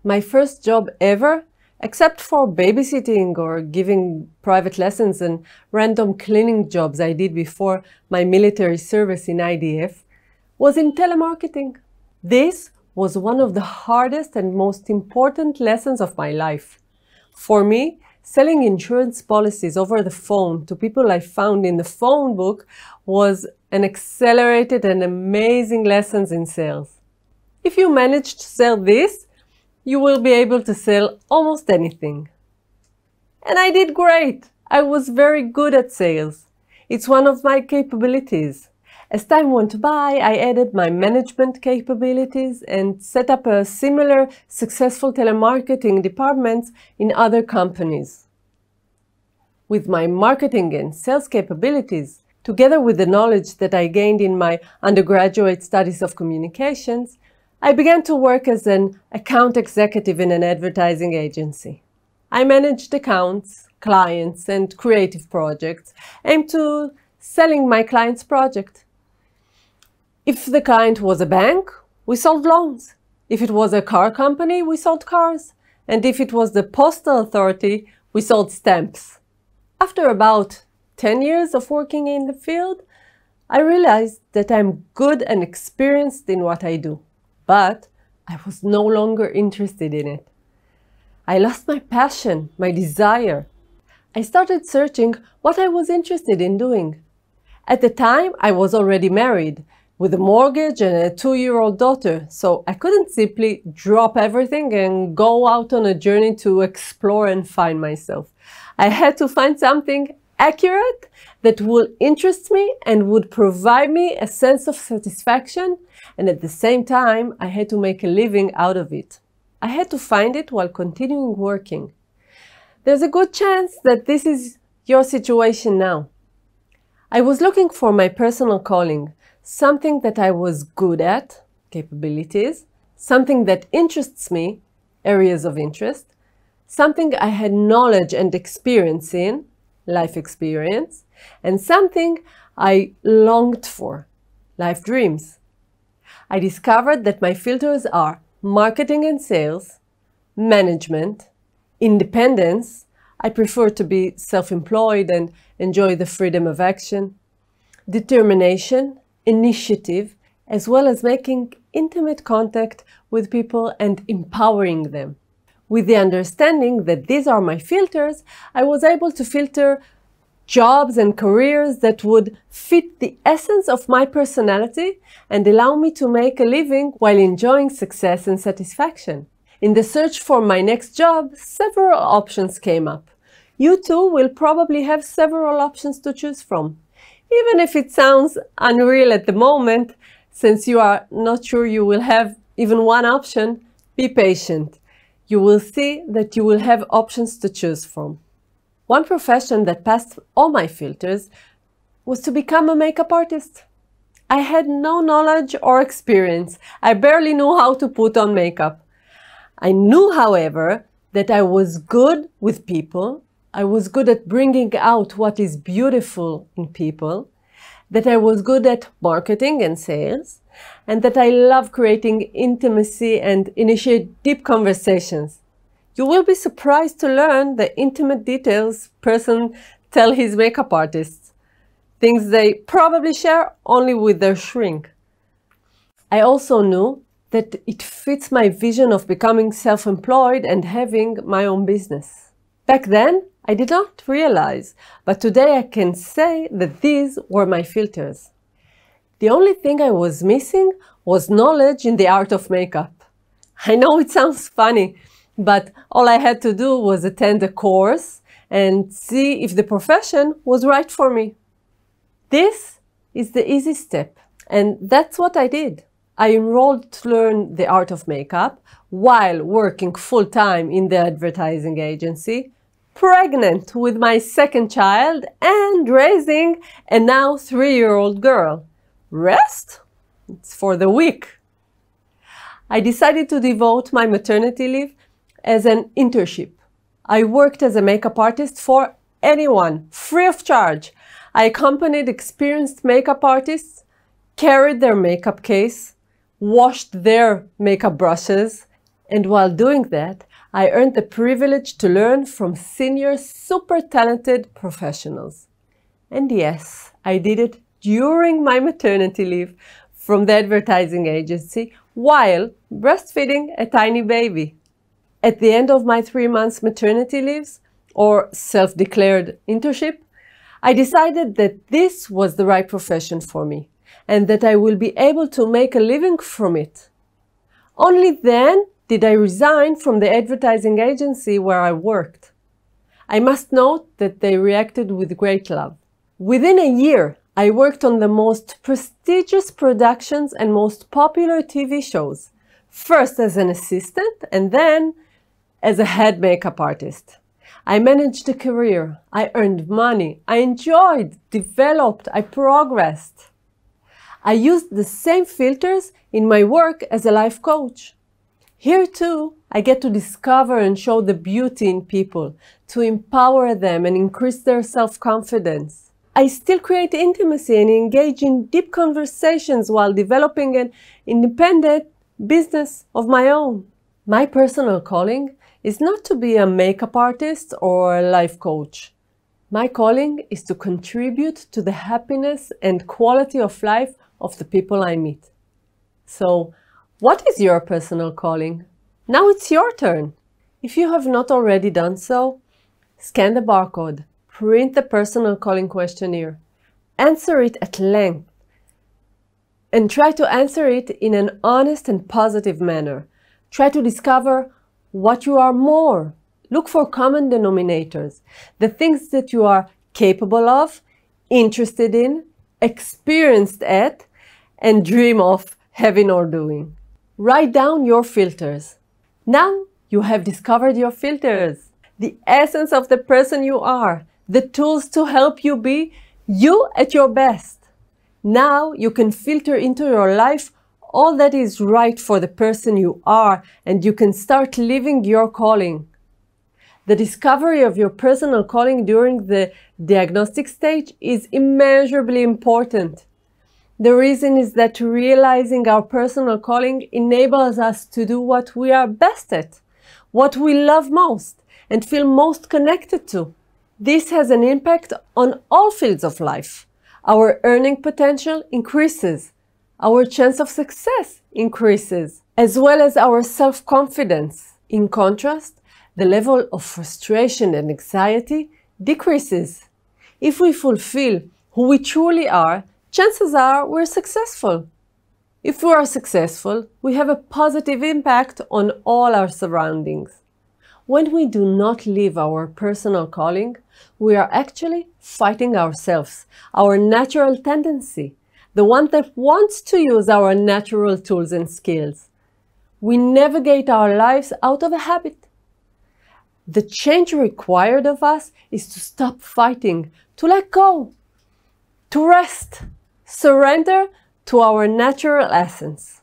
My first job ever, except for babysitting or giving private lessons and random cleaning jobs I did before my military service in IDF, was in telemarketing. This was one of the hardest and most important lessons of my life. For me, selling insurance policies over the phone to people I found in the phone book was an accelerated and amazing lesson in sales. If you manage to sell this, you will be able to sell almost anything. And I did great. I was very good at sales. It's one of my capabilities. As time went by, I added my management capabilities and set up a similar successful telemarketing department in other companies. With my marketing and sales capabilities, together with the knowledge that I gained in my undergraduate studies of communications, I began to work as an account executive in an advertising agency. I managed accounts, clients, and creative projects aimed to selling my client's project. If the client was a bank, we sold loans. If it was a car company, we sold cars. And if it was the postal authority, we sold stamps. After about 10 years of working in the field, I realized that I'm good and experienced in what I do. But I was no longer interested in it. I lost my passion, my desire. I started searching what I was interested in doing. At the time, I was already married, with a mortgage and a 2-year-old daughter, so I couldn't simply drop everything and go out on a journey to explore and find myself. I had to find something accurate that would interest me and would provide me a sense of satisfaction, and at the same time, I had to make a living out of it. I had to find it while continuing working. There's a good chance that this is your situation now. I was looking for my personal calling, something that I was good at, capabilities, something that interests me, areas of interest, something I had knowledge and experience in, life experience, and something I longed for, life dreams. I discovered that my filters are marketing and sales, management, independence. I prefer to be self-employed and enjoy the freedom of action, determination, initiative, as well as making intimate contact with people and empowering them. With the understanding that these are my filters, I was able to filter jobs and careers that would fit the essence of my personality and allow me to make a living while enjoying success and satisfaction. In the search for my next job, several options came up. You too will probably have several options to choose from. Even if it sounds unreal at the moment, since you are not sure you will have even one option, be patient. You will see that you will have options to choose from. One profession that passed all my filters was to become a makeup artist. I had no knowledge or experience. I barely knew how to put on makeup. I knew, however, that I was good with people. I was good at bringing out what is beautiful in people, that I was good at marketing and sales, and that I love creating intimacy and initiate deep conversations. You will be surprised to learn the intimate details person tell his makeup artists, things they probably share only with their shrink. I also knew that it fits my vision of becoming self-employed and having my own business. Back then, I did not realize, but today I can say that these were my filters. The only thing I was missing was knowledge in the art of makeup. I know it sounds funny, but all I had to do was attend a course and see if the profession was right for me. This is the easy step, and that's what I did. I enrolled to learn the art of makeup while working full-time in the advertising agency, pregnant with my second child and raising a now 3-year-old girl. Rest? It's for the weak. I decided to devote my maternity leave as an internship. I worked as a makeup artist for anyone, free of charge. I accompanied experienced makeup artists, carried their makeup case, washed their makeup brushes, And while doing that, I earned the privilege to learn from senior, super talented professionals. And yes, I did it during my maternity leave from the advertising agency while breastfeeding a tiny baby. At the end of my 3 months maternity leaves, or self-declared internship, I decided that this was the right profession for me and that I will be able to make a living from it. Only then did I resign from the advertising agency where I worked. I must note that they reacted with great love. Within a year, I worked on the most prestigious productions and most popular TV shows, first as an assistant and then as a head makeup artist. I managed a career, I earned money, I enjoyed, developed, I progressed. I used the same filters in my work as a life coach. Here too, I get to discover and show the beauty in people, to empower them and increase their self-confidence. I still create intimacy and engage in deep conversations while developing an independent business of my own. My personal calling is not to be a makeup artist or a life coach. My calling is to contribute to the happiness and quality of life of the people I meet. So, what is your personal calling? Now it's your turn. If you have not already done so, scan the barcode, print the personal calling questionnaire, answer it at length, and try to answer it in an honest and positive manner. Try to discover what you are more. Look for common denominators, the things that you are capable of, interested in, experienced at, and dream of having or doing. Write down your filters. Now you have discovered your filters, the essence of the person you are, the tools to help you be you at your best. Now you can filter into your life all that is right for the person you are, and you can start living your calling. The discovery of your personal calling during the diagnostic stage is immeasurably important. The reason is that realizing our personal calling enables us to do what we are best at, what we love most, and feel most connected to. This has an impact on all fields of life. Our earning potential increases. Our chance of success increases, as well as our self-confidence. In contrast, the level of frustration and anxiety decreases. If we fulfill who we truly are, chances are we're successful. If we are successful, we have a positive impact on all our surroundings. When we do not live our personal calling, we are actually fighting ourselves, our natural tendency, the one that wants to use our natural tools and skills. We navigate our lives out of a habit. The change required of us is to stop fighting, to let go, to rest, surrender to our natural essence.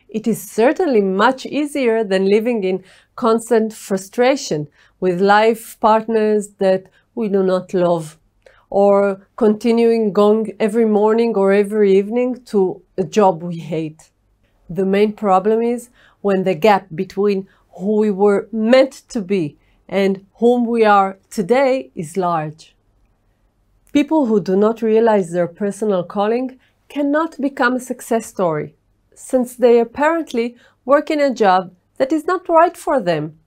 It is certainly much easier than living in constant frustration with life partners that we do not love, or continuing going every morning or every evening to a job we hate. The main problem is when the gap between who we were meant to be and whom we are today is large. People who do not realize their personal calling cannot become a success story, since they apparently work in a job that is not right for them,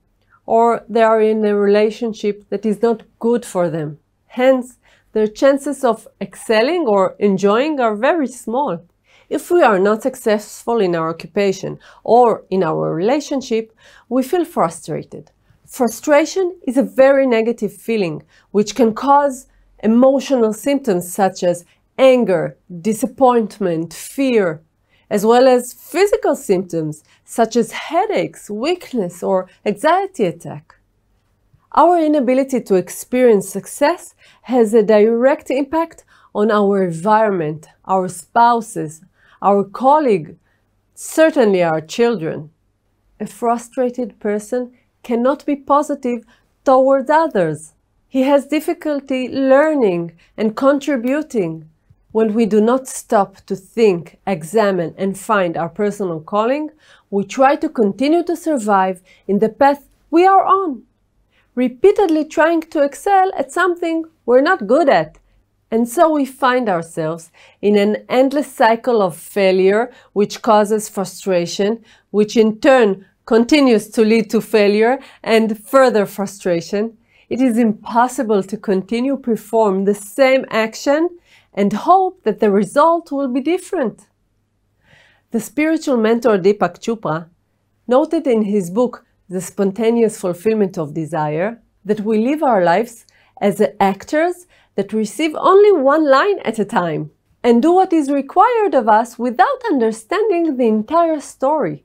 or they are in a relationship that is not good for them. Hence, their chances of excelling or enjoying are very small. If we are not successful in our occupation or in our relationship, we feel frustrated. Frustration is a very negative feeling, which can cause emotional symptoms such as anger, disappointment, fear, as well as physical symptoms such as headaches, weakness, or anxiety attack. Our inability to experience success has a direct impact on our environment, our spouses, our colleague, certainly our children. A frustrated person cannot be positive towards others. He has difficulty learning and contributing. When we do not stop to think, examine, and find our personal calling, we try to continue to survive in the path we are on, repeatedly trying to excel at something we're not good at. And so we find ourselves in an endless cycle of failure, which causes frustration, which in turn continues to lead to failure and further frustration. It is impossible to continue to perform the same action and hope that the result will be different. The spiritual mentor Deepak Chopra noted in his book, The Spontaneous Fulfillment of Desire, that we live our lives as actors that receive only one line at a time and do what is required of us without understanding the entire story.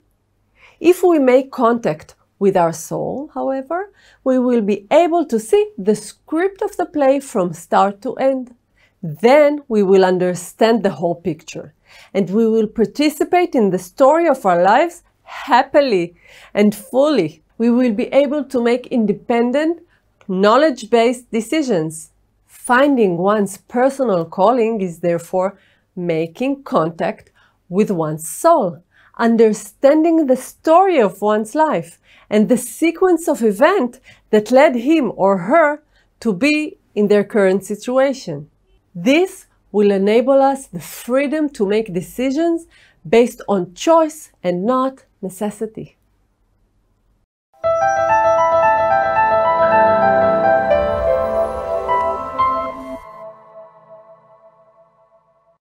If we make contact with our soul, however, we will be able to see the script of the play from start to end. Then we will understand the whole picture, and we will participate in the story of our lives happily and fully. We will be able to make independent, knowledge-based decisions. Finding one's personal calling is therefore making contact with one's soul, understanding the story of one's life and the sequence of events that led him or her to be in their current situation. This will enable us the freedom to make decisions based on choice and not necessity.